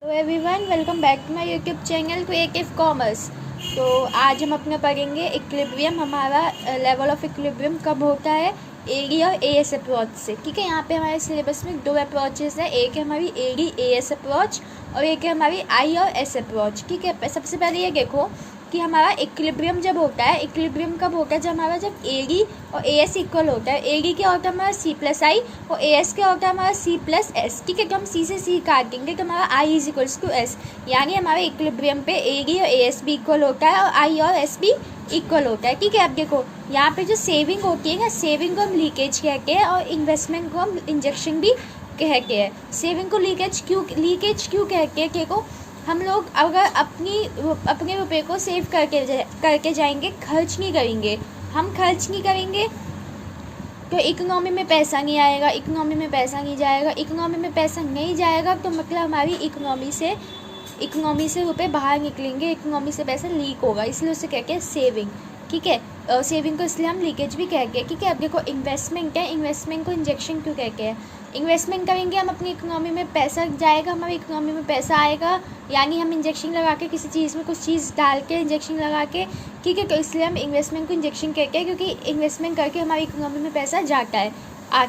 तो everyone welcome back to my YouTube channel creative commerce. तो आज हम अपना पढ़ेंगे इक्विलिब्रियम। हमारा लेवल ऑफ इक्विलिब्रियम कब होता है? एडी और एएस अप्रोच से। ठीक है, यहाँ पे हमारे सिलेबस में दो अप्रोचेस है, एक है हमारी एडी एएस अप्रोच और एक है हमारी आई और एस अप्रोच। ठीक है, सबसे पहले ये देखो कि हमारा इक्विलिब्रियम जब होता है, इक्विलिब्रियम कब होता है? जब एडी और एएस इक्वल होता है। एडी क्या होता है हमारा सी प्लस आई और एएस क्या होता है हमारा सी प्लस एस। ठीक है, तो हम सी से सी काट देंगे तो हमारा I is equals to S, यानी हमारे इक्विलिब्रियम पे एडी और एएस भी इक्वल होता है और आई और एस भी इक्वल होता है। ठीक है, अब देखो यहाँ पे जो सेविंग होती है ना, सेविंग को हम लीकेज कहते हैं और इन्वेस्टमेंट को हम इंजेक्शन भी कहते हैं। सेविंग को लीकेज क्यों कहते हैं? देखो, हम लोग अगर अपने रुपए को सेव करके जाएंगे, खर्च नहीं करेंगे, हम खर्च नहीं करेंगे तो इकोनॉमी में पैसा नहीं आएगा, इकोनॉमी में पैसा नहीं जाएगा, इकोनॉमी में पैसा नहीं जाएगा तो मतलब हमारी इकोनॉमी से रुपए बाहर निकलेंगे, इकोनॉमी से पैसा लीक होगा, इसलिए उसे कहते हैं सेविंग। ठीक है, सेविंग को इसलिए हम लीकेज भी कहते हैं। ठीक है, अब देखो इन्वेस्टमेंट है, इन्वेस्टमेंट को इंजेक्शन क्यों कहते हैं? इन्वेस्टमेंट करेंगे हम, अपनी इकोनॉमी में पैसा जाएगा, हमारी इकोनॉमी में पैसा आएगा, यानी हम इंजेक्शन लगा के किसी चीज़ में कुछ चीज़ डाल के इंजेक्शन लगा के। ठीक है, तो इसलिए हम इन्वेस्टमेंट को इंजेक्शन कहते हैं, क्योंकि इन्वेस्टमेंट करके हमारी इकोनॉमी में पैसा आता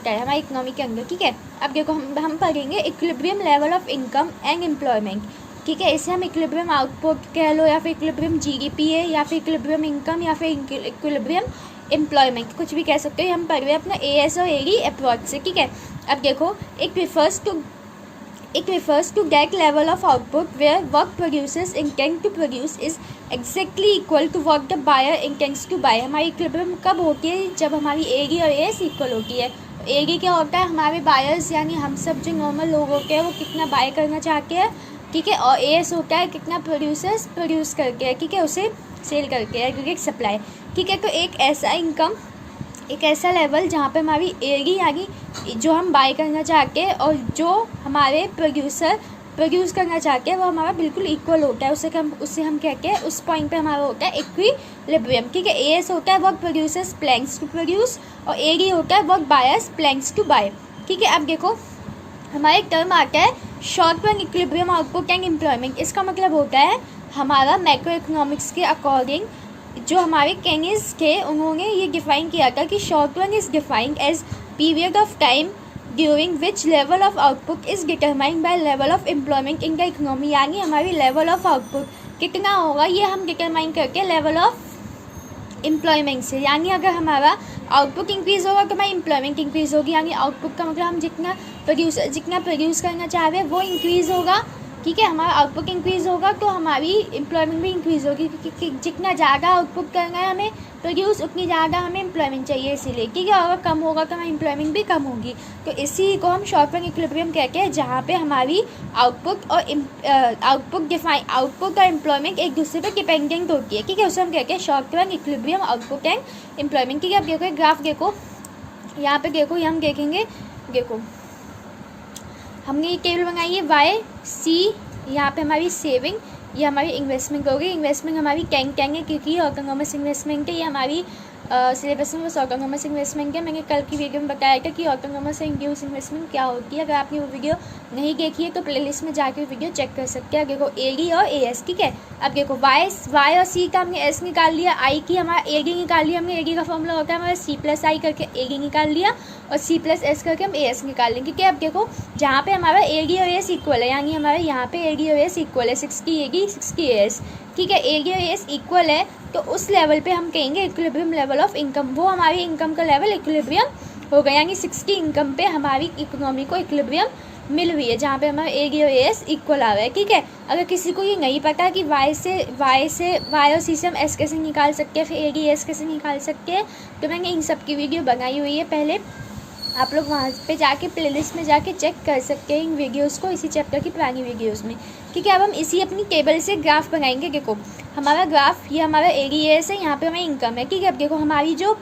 है हमारी इकोनॉमी के अंदर। ठीक है, अब देखो हम पढ़ेंगे equilibrium level of income and employment. ठीक है, इसे हम इक्विलिब्रियम आउटपुट कह लो, या फिर इक्विलिब्रियम जीडीपी है, या फिर इक्विलिब्रियम इनकम, या फिर इक्विलिब्रियम एम्प्लॉयमेंट, कुछ भी कह सकते हो। हम पढ़ रहे हैं अपना एएस और एडी अप्रोच से। ठीक है, अब देखो it refers to that level of output where work producers intend to produce is exactly equal to what the buyer intends to buy। हमारी इक्विलिब्रियम कब होती है? जब हमारी एडी और एएस इक्वल होती है। एडी क्या होता है? हमारे बायर्स यानी हम सब जो नॉर्मल लोग होते हैं वो कितना बाय करना चाहते हैं। ठीक है, और एएस होता है कितना प्रोड्यूसर्स प्रोड्यूस करके है, ठीक है, उसे सेल करके, एग्रीगेट सप्लाई। ठीक है, तो एक ऐसा लेवल जहाँ पे हमारी एडी यानी जो हम बाय करना चाहते हैं और जो हमारे प्रोड्यूसर प्रोड्यूस करना चाहते हैं वो हमारा बिल्कुल इक्वल होता है, उससे हम कहते हैं उस पॉइंट पे हमारा होता है इक्विलिब्रियम। ठीक है, एएस होता है work producers plans to produce और एडी होता है work buyers plans to buy. ठीक है, अब देखो हमारा एक टर्म आता है short term equilibrium output and employment. इसका मतलब होता है हमारा मैक्रो इकोनॉमिक्स के अकॉर्डिंग जो हमारे केनिस थे उन्होंने ये डिफाइन किया था कि short run is defined as period of time during which level of output is determined by level of employment in the economy, यानी हमारी लेवल ऑफ आउटपुट कितना होगा ये हम डिटरमाइन करके लेवल ऑफ एम्प्लॉयमेंट से। यानी अगर हमारा आउटपुट इंक्रीज़ होगा तो हमारी एम्प्लॉयमेंट इंक्रीज़ होगी, यानी आउटपुट का मतलब हम जितना प्रोड्यूस करना चाह रहे हैं वो इंक्रीज़ होगा। ठीक है, हमारा आउटपुट इंक्रीज़ होगा तो हमारी एम्प्लॉयमेंट भी इंक्रीज़ होगी, क्योंकि जितना ज़्यादा आउटपुट करना है हमें प्रोड्यूस उतनी ज़्यादा हमें एम्प्लॉयमेंट चाहिए, इसीलिए। ठीक है, अगर कम होगा तो हमारी एम्प्लॉयमेंट भी कम होगी, तो इसी को हम शॉर्ट टर्म इक्विलिब्रियम कहते हैं, जहाँ पे हमारी आउटपुट और एम्प्लॉयमेंट एक दूसरे पर डिपेंडेंट होती है। ठीक है, उसे हम कहते हैं short term equilibrium output and employment. ठीक है, अब देखो ग्राफ देखो, यहाँ पे देखो, हम देखेंगे, देखो हमने ये टेबल बनाई है वाई सी, यहाँ पे हमारी सेविंग, ये हमारी इन्वेस्टमेंट होगी। इन्वेस्टमेंट हमारी टैंक है क्योंकि ये ऑटोनोमस इन्वेस्टमेंट है, ये हमारी सिलेबस में बस ऑटोनोमस इन्वेस्टमेंट है। मैंने कल की वीडियो में बताया था कि ऑटोनोमस एंड इंड्यूस इन्वेस्टमेंट क्या होती है। अगर आपने वो वीडियो नहीं देखी है तो प्लेलिस्ट में जाके वीडियो चेक कर सकते हैं। देखो एडी और एएस। ठीक है, अब देखो वाई और सी का हमने एस निकाल लिया, आई की हमारा एडी निकाल लिया हमने। एडी का फॉर्मूला होता है हमारा सी प्लस आई करके एडी निकाल लिया और सी प्लस एस करके हम एएस निकाल लेंगे। ठीक है, अब देखो जहाँ पे हमारा एडी और एस इक्वल है, यानी हमारे यहाँ पे एडी और एस इक्वल है, 60 एडी 60 एस। ठीक है, एडी और एस इक्वल है तो उस लेवल पे हम कहेंगे इक्विलिब्रियम लेवल ऑफ इनकम, वो हमारी इनकम का लेवल इक्विलिब्रियम होगा, यानी 60 इनकम पे हमारी इकोनॉमी को इक्विलिब्रियम मिल हुई है, जहाँ पे हमारा एडी और एस इक्वल आ रहा है। ठीक है, अगर किसी को ये नहीं पता कि वाई और सी से हम एस कैसे निकाल सकते हैं, फिर एडी एस कैसे निकाल सकते हैं, तो मैंने इन सब की वीडियो बनाई हुई है पहले, आप लोग वहाँ पे जाके प्लेलिस्ट में जाके चेक कर सकते हैं इन वीडियोस को, इसी चैप्टर की पुरानी वीडियोस में। ठीक है, अब हम इसी अपनी टेबल से ग्राफ बनाएंगे। देखो हमारा ग्राफ, ये हमारा एडीएस है, यहाँ पे हमारी इनकम है। ठीक है, अब देखो हमारी जो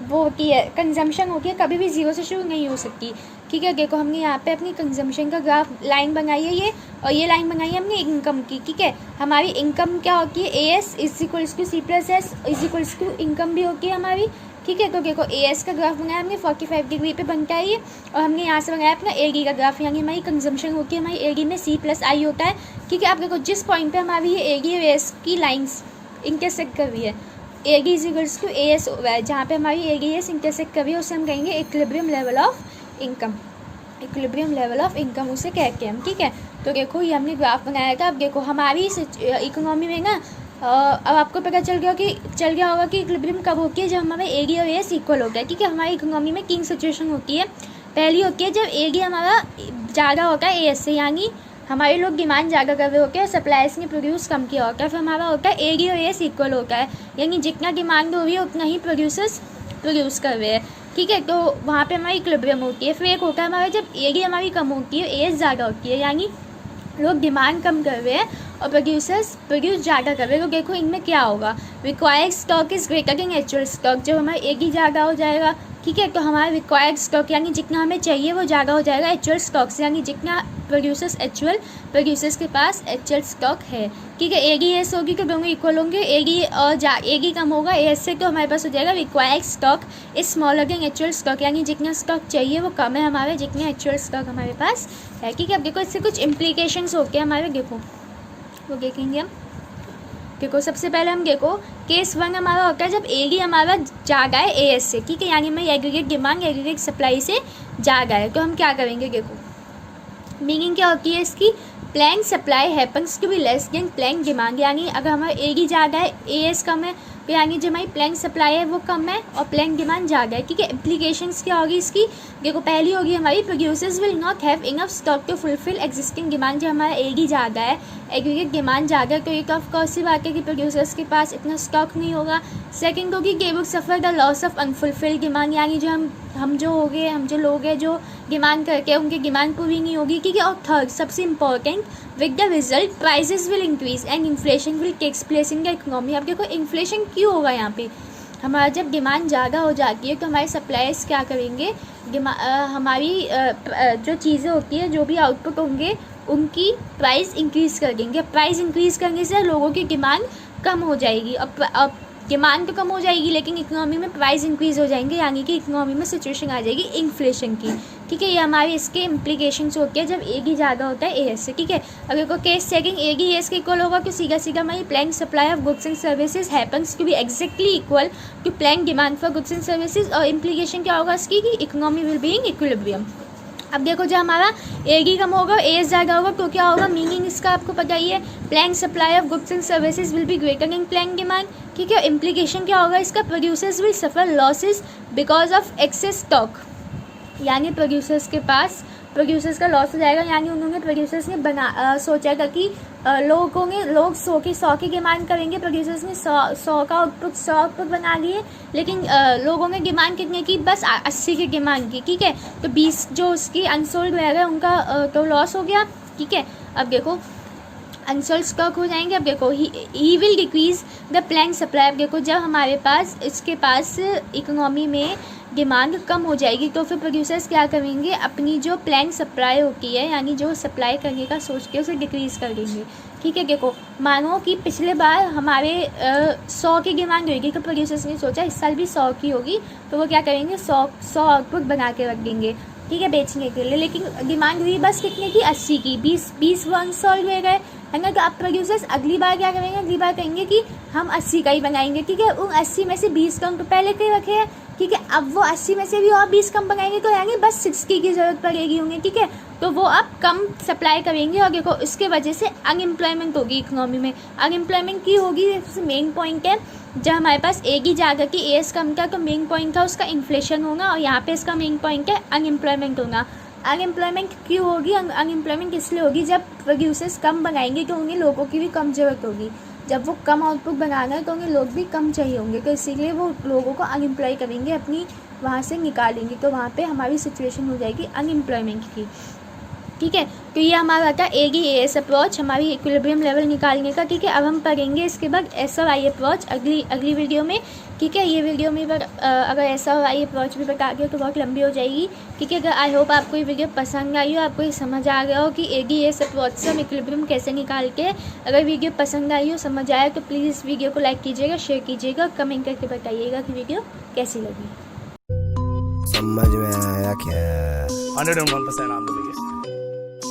वो होती है कंजम्पशन होती है कभी भी जीरो से शुरू नहीं हो सकती। ठीक है, देखो हमने यहाँ पे अपनी कंजम्पशन का ग्राफ लाइन बनाई है ये, और ये लाइन बनाई है हमने इनकम की। ठीक है, हमारी इनकम क्या होती है? AS is equals to C plus S is equals to income भी होती है हमारी। ठीक है। तो देखो AS का ग्राफ बनाया हमने 45 डिग्री पे बनता है ये, और हमने यहाँ से बनाया अपना AD का ग्राफ, यानी हमारी कंजम्पशन होती है हमारी AD में C+I होता है। ठीक है। आप देखो जिस पॉइंट पे हमारी ये AD और AS की लाइन्स इंटरसेक्ट कर रही है, AD इक्वल्स टू AS हुआ है, जहाँ पे हमारी AD AS इंटरसेक्ट कर रही है उसे हम कहेंगे equilibrium level of income. Equilibrium level of income उसे कहते हैं हम। ठीक है। तो देखो ये हमने ग्राफ बनाया था। अब देखो हमारी इकोनॉमी में ना अब आपको पता चल गया होगा कि इक्विलिब्रियम कब होती है, जब हमारे AD और AS इक्वल होता है। ठीक है। हमारी इकोनॉमी में 3 सिचुएशन होती है। पहली होती है जब AD हमारा ज़्यादा होता है AS से, यानी हमारे लोग डिमांड ज़्यादा कर रहे होते हैं, सप्लायर्स ने प्रोड्यूस कम किया होता है। फिर हमारा होता है AD और AS इक्वल होता है, यानी जितना डिमांड हो रही है उतना ही प्रोड्यूसर्स प्रोड्यूस कर रहे हैं। ठीक है। तो वहाँ पे हमारी इक्विलिब्रियम होती है। फिर एक होता है हमारा जब AD हमारी कम होती है, AS ज़्यादा होती है, यानी लोग डिमांड कम कर रहे हैं और प्रोड्यूसर्स प्रोड्यूस ज़्यादा कर रहे हैं। तो देखो इनमें क्या होगा, required stock is greater than actual stock. जब हमारा AD ज़्यादा हो जाएगा, ठीक है, तो हमारा रिक्वायर्ड स्टॉक यानी जितना हमें चाहिए वो ज़्यादा हो जाएगा एक्चुअल स्टॉक से, यानी जितना प्रोड्यूसर्स के पास एक्चुअल स्टॉक है। ठीक है। AD AS होगी तो दोनों इक्वल होंगे। AD कम होगा AS से, तो हमारे पास हो जाएगा required stock is smaller than actual stock, यानी जितना स्टॉक चाहिए वो कम है हमारे, जितना एक्चुअल स्टॉक हमारे पास है। ठीक है। अब देखो इससे कुछ इम्प्लीकेशंस होते हैं हमारे, देखो वो देखेंगे हम। देखो सबसे पहले हम देखो केस 1 हमारा होता है जब AD हमारा ज़्यादा है AS से। ठीक है। यानी हमारी एग्रीगेट डिमांड एग्रीगेट सप्लाई से ज़्यादा है, तो हम क्या करेंगे, देखो मीनिंग क्या होती है इसकी, plan supply happens to be less than plan demand. यानी अगर हमारा AD ज़्यादा है AS कम है, तो यानी जो हमारी प्लान सप्लाई है वो कम है और प्लान डिमांड ज़्यादा है। ठीक है। इम्प्लीकेशंस क्या होगी इसकी, देखो पहली होगी हमारी producers will not have enough stock to fulfil existing demand. जब हमारा AD ज़्यादा है एग्रीगेट डिमांड ज़्यादा है, तो एक ऑफ कोर्स सी बात है कि प्रोड्यूसर्स के पास इतना स्टॉक नहीं होगा। सेकंड होगी they would suffer the loss of unfulfilled demand, यानी जो हम जो लोग हैं जो डिमांड करके उनकी डिमांड पूरी नहीं होगी। ठीक है। और थर्ड सबसे important, with the result prices will increase and inflation will takes place in the economy. अब देखो इन्फ्लेशन क्यों होगा यहाँ पे, हमारा जब डिमांड ज़्यादा हो जाती है तो हमारे सप्लायर्स क्या करेंगे, हमारी जो चीज़ें होती है, जो भी आउटपुट होंगे उनकी प्राइस इंक्रीज़ कर देंगे। प्राइस इंक्रीज़ करने से लोगों की डिमांड कम हो जाएगी। अब डिमांड तो कम हो जाएगी लेकिन इकोनॉमी में प्राइस इंक्रीज़ हो जाएंगे, यानी कि इकोनॉमी में सिचुएशन आ जाएगी इन्फ्लेशन की। ठीक है। ये हमारे इसके इम्प्लीकेशंस होते हैं जब AD ज़्यादा होता है AS से। ठीक है। अगर कोई केस सेकंड AD AS के इक्वल होगा तो सीधा हमारी plan supply of goods and services happens to be exactly equal to plan demand for goods and services. और इम्प्लीकेशन क्या होगा इसकी कि economy will be in equilibrium. अब देखो जब हमारा AD कम होगा AS ज़्यादा होगा तो क्या होगा, मीनिंग इसका आपको पता ही है, plan supply of goods and services will be greater than plan demand. ठीक है। इम्प्लीकेशन क्या होगा इसका, producers will suffer losses because of excess stock, यानी प्रोड्यूसर्स का लॉस हो जाएगा, यानी उन्होंने प्रोड्यूसर्स ने सोचा था कि लोग 100 की डिमांड करेंगे, प्रोड्यूसर्स ने 100 का आउटपुट बना लिए, लेकिन लोगों ने डिमांड कितने की, बस 80 की डिमांड की। ठीक है। तो 20 जो उसकी अनसोल्ड रह गए उनका तो लॉस हो गया। ठीक है। अब देखो अनसोल्ड स्टॉक हो जाएंगे। अब देखो he will decrease the plan supply. अब देखो जब हमारे पास इसके पास इकोनॉमी में डिमांड कम हो जाएगी तो फिर प्रोड्यूसर्स क्या करेंगे, अपनी जो प्लान सप्लाई होती है यानी जो सप्लाई करने का सोचते हैं उसे डिक्रीज़ कर देंगे। ठीक है। देखो मानो कि पिछले बार हमारे 100 की डिमांड होगी तो प्रोड्यूसर्स ने सोचा इस साल भी 100 की होगी, तो वो क्या करेंगे 100 आउटपुट बना के रख देंगे। ठीक है। बेचने के लिए, लेकिन डिमांड हुई बस कितने की, 80 की, 20 अनसोल्ड रह गए है ना। तो अब प्रोड्यूसर्स अगली बार क्या करेंगे, अगली बार कहेंगे कि हम 80 का ही बनाएंगे। ठीक है। उन 80 में से 20 कम तो पहले के रखे हैं। ठीक है। अब वो 80 में से भी और 20 कम बनाएंगे तो यानी बस 60 की ज़रूरत पड़ेगी होंगे। ठीक है। तो वो अब कम सप्लाई करेंगे और देखो इसके वजह से अनएम्प्लॉयमेंट होगी इकोनॉमी में। अनएम्प्लॉयमेंट की होगी, मेन पॉइंट है जब हमारे पास AD ज़्यादा की AS कम था तो मेन पॉइंट था उसका इन्फ्लेशन होगा, और यहाँ पे इसका मेन पॉइंट है अनएम्प्लॉयमेंट होगा। अनएम्प्लॉयमेंट क्यों होगी, अनएम्प्लॉयमेंट इसलिए होगी जब प्रोड्यूसर्स कम बनाएंगे तो उन्हें लोगों की भी कम ज़रूरत होगी। जब वो कम आउटपुट बनाना है तो उन्हें लोग भी कम चाहिए होंगे, तो इसीलिए वो लोगों को अनएम्प्लॉय करेंगे, अपनी वहाँ से निकालेंगे, तो वहाँ पे हमारी सिचुएशन हो जाएगी अनएम्प्लॉयमेंट की। ठीक है। तो ये हमारा था ADAS अप्रोच, हमारी इक्विलिब्रियम लेवल निकालने का। ठीक है, अब हम पढ़ेंगे इसके बाद SRI अप्रोच अगली वीडियो में। ठीक है, ये वीडियो में अगर SRI अप्रोच भी बता दिया तो बहुत लंबी हो जाएगी। ठीक है, अगर आई होप आपको ये वीडियो पसंद आई हो, आपको ये समझ आ गया हो कि ADAS अप्रोच से हम इक्विलिब्रियम कैसे निकाल के। अगर वीडियो पसंद आई हो, समझ आया तो प्लीज़ इस वीडियो को लाइक कीजिएगा, शेयर कीजिएगा, कमेंट करके बताइएगा कि वीडियो कैसी लगी। समझ में आया क्या? 101%